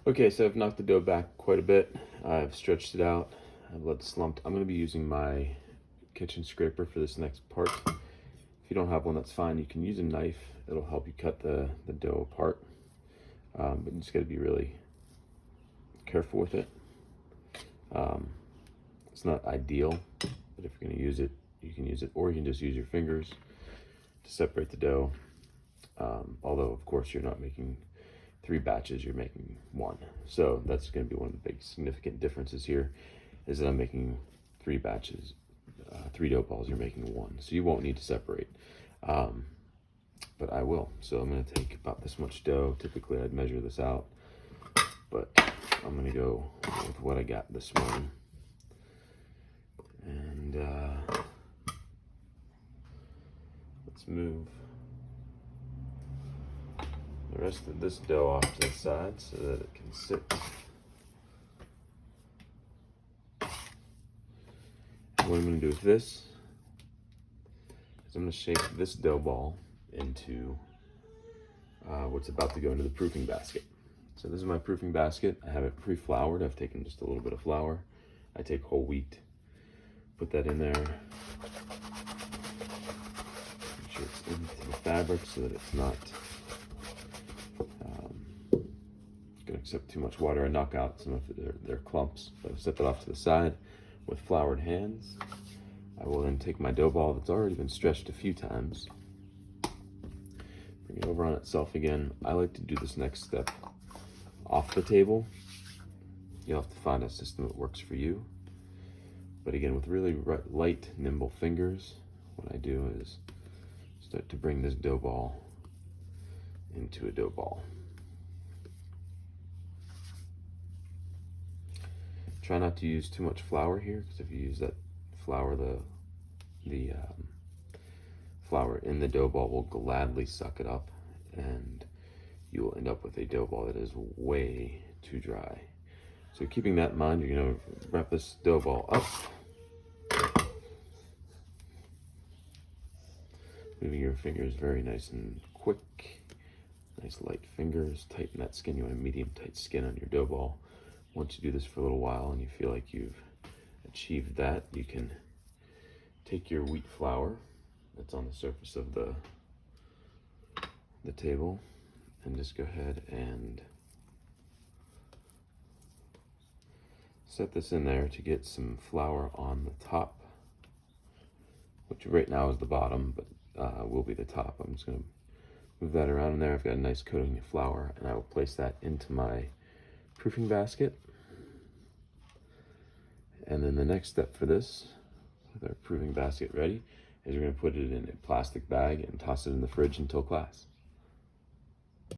Okay, so I've knocked the dough back quite a bit. I've stretched it out. I've let it slump. I'm going to be using my kitchen scraper for this next part. If you don't have one, that's fine. You can use a knife. It'll help you cut the dough apart. But you just got to be really careful with it. It's not ideal, but if you're going to use it, you can use it, or you can just use your fingers to separate the dough. Although, of course, you're not making 3 batches, you're making 1. So that's going to be one of the big significant differences here, is that I'm making 3 batches, 3 dough balls, you're making 1. So you won't need to separate, but I will. So I'm going to take about this much dough. Typically I'd measure this out, but I'm going to go with what I got this morning. And let's move the rest of this dough off to the side so that it can sit. What I'm going to do with this is I'm going to shape this dough ball into what's about to go into the proofing basket. So this is my proofing basket. I have it pre-floured. I've taken just a little bit of flour. I take whole wheat, put that in there, make sure it's into the fabric so that it's not going to accept too much water and knock out some of their clumps. So I set that off to the side with floured hands. I will then take my dough ball that's already been stretched a few times, bring it over on itself again. I like to do this next step off the table. You'll have to find a system that works for you. But again, with really light, nimble fingers, what I do is start to bring this dough ball into a dough ball. Try not to use too much flour here, because if you use that flour, the flour in the dough ball will gladly suck it up, and you will end up with a dough ball that is way too dry. So keeping that in mind, you're going to wrap this dough ball up, moving your fingers very nice and quick, nice light fingers. Tighten that skin. You want a medium tight skin on your dough ball. Once you do this for a little while and you feel like you've achieved that, you can take your wheat flour that's on the surface of the table and just go ahead and set this in there to get some flour on the top, which right now is the bottom, but will be the top. I'm just going to move that around in there. I've got a nice coating of flour, and I will place that into my proofing basket. And then the next step for this, with our proofing basket ready, is we're going to put it in a plastic bag and toss it in the fridge until class.